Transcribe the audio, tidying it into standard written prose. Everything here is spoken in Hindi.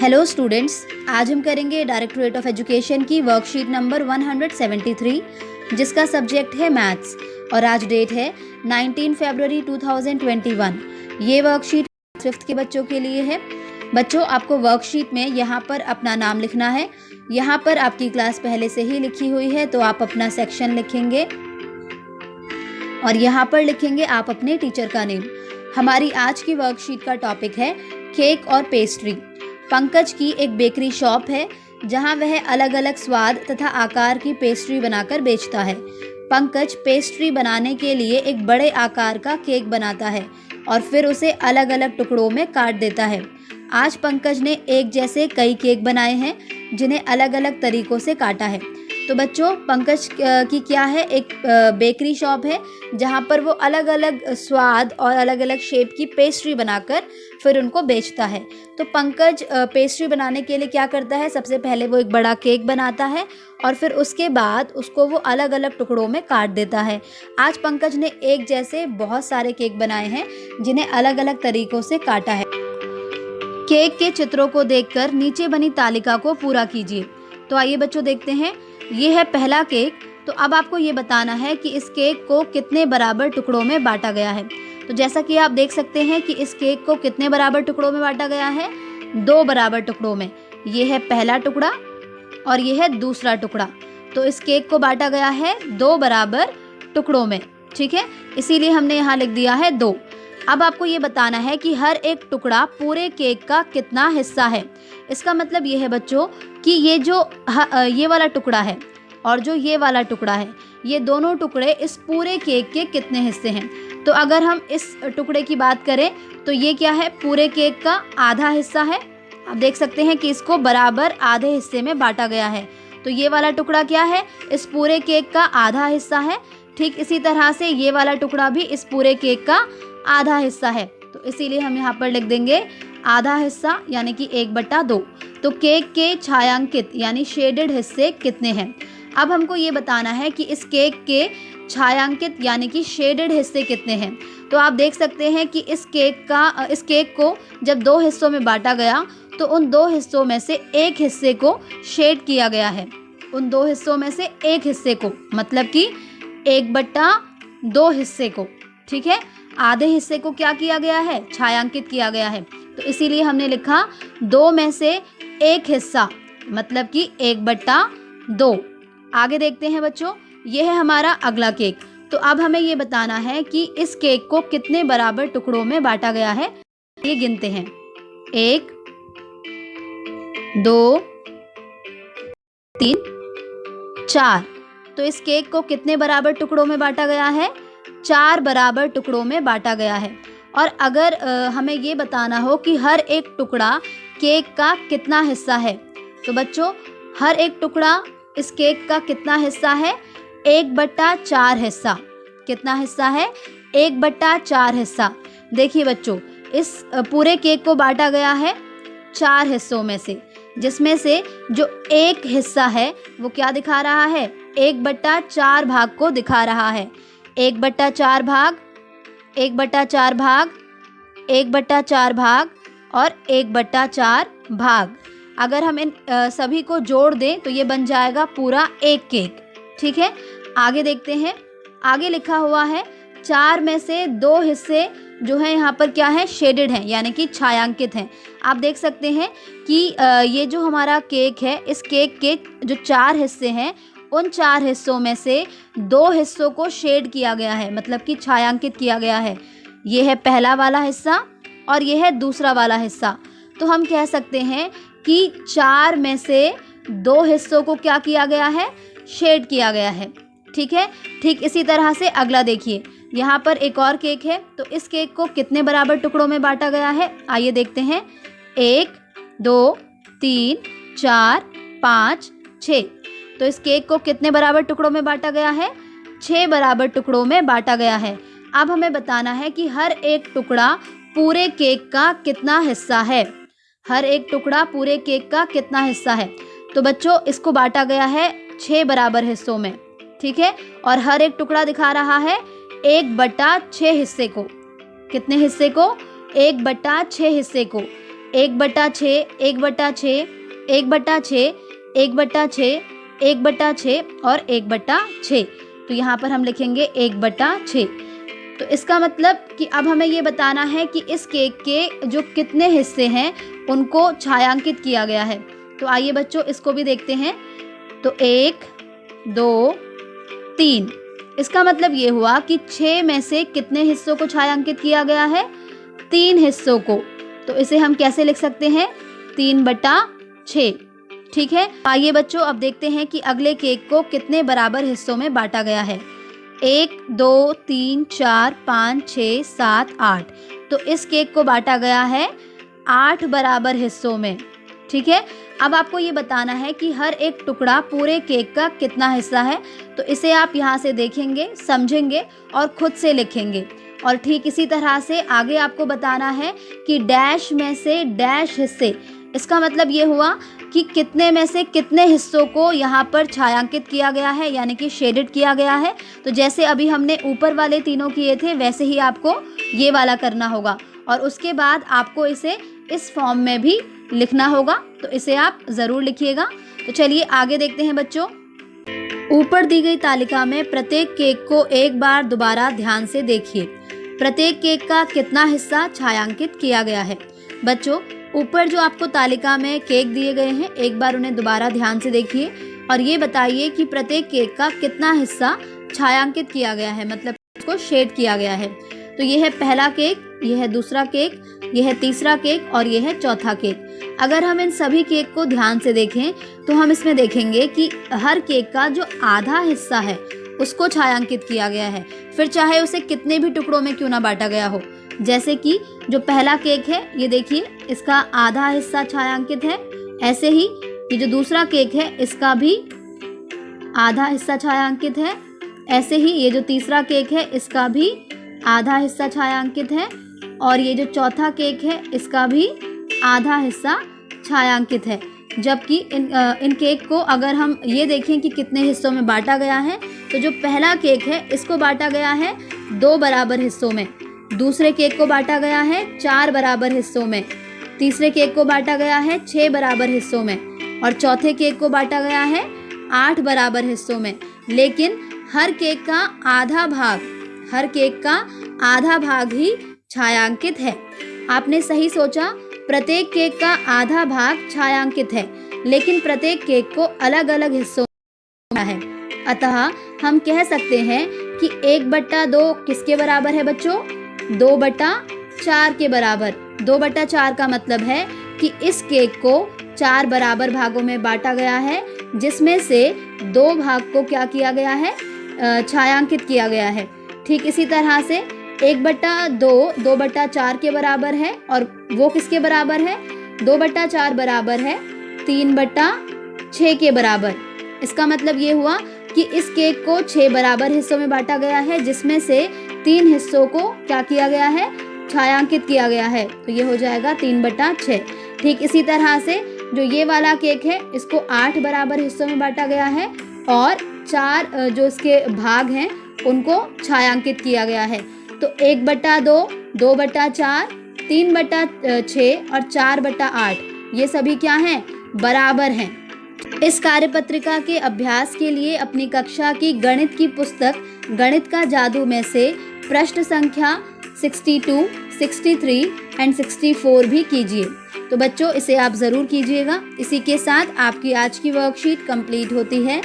हेलो स्टूडेंट्स, आज हम करेंगे डायरेक्टरेट ऑफ एजुकेशन की वर्कशीट नंबर 173 जिसका सब्जेक्ट है मैथ्स और आज डेट है 19 फरवरी 2021। ये वर्कशीट 5th के बच्चों के लिए है। बच्चों, आपको वर्कशीट में यहाँ पर अपना नाम लिखना है। यहाँ पर आपकी क्लास पहले से ही लिखी हुई है तो आप अपना सेक्शन लिखेंगे और यहाँ पर लिखेंगे आप अपने टीचर का नेम। हमारी आज की वर्कशीट का टॉपिक है केक और पेस्ट्री। पंकज की एक बेकरी शॉप है जहां वह अलग अलग स्वाद तथा आकार की पेस्ट्री बनाकर बेचता है। पंकज पेस्ट्री बनाने के लिए एक बड़े आकार का केक बनाता है और फिर उसे अलग अलग टुकड़ों में काट देता है। आज पंकज ने एक जैसे कई केक बनाए हैं जिन्हें अलग अलग तरीकों से काटा है। तो बच्चों, पंकज की क्या है, एक बेकरी शॉप है जहाँ पर वो अलग अलग स्वाद और अलग अलग शेप की पेस्ट्री बनाकर फिर उनको बेचता है। तो पंकज पेस्ट्री बनाने के लिए क्या करता है, सबसे पहले वो एक बड़ा केक बनाता है और फिर उसके बाद उसको वो अलग अलग टुकड़ों में काट देता है। आज पंकज ने एक जैसे बहुत सारे केक बनाए हैं जिन्हें अलग अलग तरीक़ों से काटा है। केक के चित्रों को देखकर नीचे बनी तालिका को पूरा कीजिए। तो आइए बच्चों देखते हैं। ये है पहला केक। तो अब आपको ये बताना है कि इस केक को कितने बराबर टुकड़ों में बांटा गया है। तो जैसा कि आप देख सकते हैं कि इस केक को कितने बराबर टुकड़ों में बांटा गया है, 2 बराबर टुकड़ों में। ये है पहला टुकड़ा और ये है दूसरा टुकड़ा। तो इस केक को बांटा गया है 2 बराबर टुकड़ों में, ठीक है, इसीलिए हमने यहाँ लिख दिया है 2। अब आपको ये बताना है कि हर एक टुकड़ा पूरे केक का कितना हिस्सा है। इसका मतलब ये है बच्चों कि ये वाला टुकड़ा है और जो ये वाला टुकड़ा है, ये दोनों टुकड़े इस पूरे केक के कितने हिस्से हैं। तो अगर हम इस टुकड़े की बात करें तो ये क्या है, पूरे केक का आधा हिस्सा है। आप देख सकते हैं कि इसको बराबर आधे हिस्से में बांटा गया है। तो ये वाला टुकड़ा क्या है, इस पूरे केक का आधा हिस्सा है। ठीक इसी तरह से ये वाला टुकड़ा भी इस पूरे केक का आधा हिस्सा है। तो इसीलिए हम यहाँ पर लिख देंगे आधा हिस्सा यानी कि 1/2। तो केक के छायांकित यानी शेडेड हिस्से कितने हैं। अब हमको ये बताना है कि इस केक के छायांकित यानी कि शेडेड हिस्से कितने हैं। तो आप देख सकते हैं कि इस केक को जब 2 हिस्सों में बांटा गया तो उन 2 हिस्सों में से एक हिस्से को शेड किया गया है। उन 2 हिस्सों में से एक हिस्से को, मतलब कि 1/2 हिस्से को, ठीक है, आधे हिस्से को क्या किया गया है, छायांकित किया गया है। तो इसीलिए हमने लिखा 2 में से एक हिस्सा, मतलब कि 1/2। आगे देखते हैं बच्चों, ये है हमारा अगला केक। तो अब हमें ये बताना है कि इस केक को कितने बराबर टुकड़ों में बांटा गया है। ये गिनते हैं, 1 2 3 4। तो इस केक को कितने बराबर टुकड़ों में बांटा गया है, 4 बराबर टुकड़ों में बांटा गया है। और अगर हमें ये बताना हो कि हर एक टुकड़ा केक का कितना हिस्सा है, तो बच्चों हर एक टुकड़ा इस केक का कितना हिस्सा है, 1/4 हिस्सा। कितना हिस्सा है, 1/4 हिस्सा। देखिए बच्चों, इस पूरे केक को बांटा गया है 4 हिस्सों में से, जिसमें से जो एक हिस्सा है वो क्या दिखा रहा है, 1/4 भाग को दिखा रहा है। 1/4 भाग, 1/4 भाग, 1/4 भाग और 1/4 भाग। अगर हम इन सभी को जोड़ दें तो ये बन जाएगा पूरा एक केक, ठीक है। आगे देखते हैं, आगे लिखा हुआ है 4 में से 2 हिस्से जो है यहाँ पर क्या है, शेडेड हैं यानी कि छायांकित हैं। आप देख सकते हैं कि ये जो हमारा केक है, इस केक के जो 4 हिस्से हैं उन 4 हिस्सों में से 2 हिस्सों को शेड किया गया है, मतलब कि छायांकित किया गया है। ये है पहला वाला हिस्सा और ये है दूसरा वाला हिस्सा। तो हम कह सकते हैं कि 4 में से 2 हिस्सों को क्या किया गया है, शेड किया गया है, ठीक है। ठीक इसी तरह से अगला देखिए, यहाँ पर एक और केक है। तो इस केक को कितने बराबर टुकड़ों में बांटा गया है, आइए देखते हैं। 1 2 3 4 5 6। तो इस केक को कितने बराबर टुकड़ों में बांटा गया है, 6 बराबर टुकड़ों में बांटा गया है। अब हमें बताना है कि हर एक टुकड़ा पूरे केक का कितना हिस्सा है। हर एक टुकड़ा पूरे केक का कितना हिस्सा है। तो बच्चों इसको बांटा गया है 6 बराबर हिस्सों में, ठीक है, और हर एक टुकड़ा दिखा रहा है 1/6 हिस्से को। कितने हिस्से को, 1/6 हिस्से को। 1/6, 1/6, 1/6, 1/6, 1/6 और 1/6। तो यहाँ पर हम लिखेंगे 1/6। तो इसका मतलब कि अब हमें ये बताना है कि इस केक के जो कितने हिस्से हैं उनको छायांकित किया गया है। तो आइए बच्चों इसको भी देखते हैं। तो 1, 2, 3। इसका मतलब ये हुआ कि 6 में से कितने हिस्सों को छायांकित किया गया है? 3 हिस्सों को। तो इसे हम कैसे लिख सकते हैं? 3/6। ठीक है। आइए बच्चों अब देखते हैं कि अगले केक को कितने बराबर हिस्सों में बांटा गया है। 1, 2, 3, 4, 5, 6, 7, 8। तो इस केक को बांटा गया है 8 बराबर हिस्सों में। ठीक है। अब आपको ये बताना है कि हर एक टुकड़ा पूरे केक का कितना हिस्सा है। तो इसे आप यहाँ से देखेंगे, समझेंगे और खुद से लिखेंगे। और ठीक इसी तरह से आगे आपको बताना है कि डैश में से डैश हिस्से। इसका मतलब ये हुआ कि कितने में से कितने हिस्सों को यहाँ पर छायांकित किया गया है, यानी कि शेडेड किया गया है। तो जैसे अभी हमने ऊपर वाले तीनों किए थे वैसे ही आपको ये वाला करना होगा और उसके बाद आपको इसे इस फॉर्म में भी लिखना होगा। तो इसे आप ज़रूर लिखिएगा। तो चलिए आगे देखते हैं बच्चों। ऊपर दी गई तालिका में प्रत्येक केक को एक बार दोबारा ध्यान से देखिए। प्रत्येक केक का कितना हिस्सा छायांकित किया गया है? बच्चों ऊपर जो आपको तालिका में केक दिए गए हैं एक बार उन्हें दोबारा ध्यान से देखिए और ये बताइए कि प्रत्येक केक का कितना हिस्सा छायांकित किया गया है, मतलब इसको शेड किया गया है। तो ये है पहला केक, ये है दूसरा केक, ये है तीसरा केक और ये है चौथा केक। अगर हम इन सभी केक को ध्यान से देखें तो हम इसमें देखेंगे कि हर केक का जो आधा हिस्सा है उसको छायांकित किया गया है, फिर चाहे उसे कितने भी टुकड़ों में क्यों ना बांटा गया हो। जैसे कि जो पहला केक है ये देखिए इसका आधा हिस्सा छायांकित है। ऐसे ही ये जो दूसरा केक है इसका भी आधा हिस्सा छायांकित है। ऐसे ही ये जो तीसरा केक है इसका भी आधा हिस्सा छायांकित है और ये जो चौथा केक है इसका भी आधा हिस्सा छायांकित है। जबकि इन केक को अगर हम ये देखें कि कितने हिस्सों में बांटा गया है तो जो पहला केक है इसको बांटा गया है 2 बराबर हिस्सों में, दूसरे केक को बांटा गया है 4 बराबर हिस्सों में, तीसरे केक को बांटा गया है 6 बराबर हिस्सों में और चौथे केक को बांटा गया है 8 बराबर हिस्सों में। लेकिन हर केक का आधा भाग ही छायांकित है। आपने सही सोचा, प्रत्येक केक का आधा भाग छायांकित है लेकिन प्रत्येक केक को अलग अलग हिस्सों में है। अतः हम कह सकते हैं कि 1/2 किसके बराबर है बच्चों? 2/4 के बराबर। 2/4 का मतलब है कि इस केक को 4 बराबर भागों में बांटा गया है जिसमें से 2 भाग को क्या किया गया है? छायांकित किया गया है। ठीक इसी तरह से 1/2 2/4 के बराबर है और वो किसके बराबर है? 2/4 बराबर है 3/6 के बराबर। इसका मतलब ये हुआ कि इस केक को 6 बराबर हिस्सों में बांटा गया है जिसमें से 3 हिस्सों को क्या किया गया है? छायांकित किया गया है। तो ये हो जाएगा 3/6। ठीक इसी तरह से जो ये वाला केक है इसको 8 बराबर हिस्सों में बांटा गया है और 4 जो इसके भाग हैं उनको छायांकित किया गया है। तो 1/2, 2/4, 3/6 और 4/8 ये सभी क्या हैं? बराबर हैं। इस कार्यपत्रिका के अभ्यास के लिए अपनी कक्षा की गणित की पुस्तक गणित का जादू में से प्रश्न संख्या 62, 63 एंड 64 भी कीजिए। तो बच्चों इसे आप ज़रूर कीजिएगा। इसी के साथ आपकी आज की वर्कशीट कंप्लीट होती है।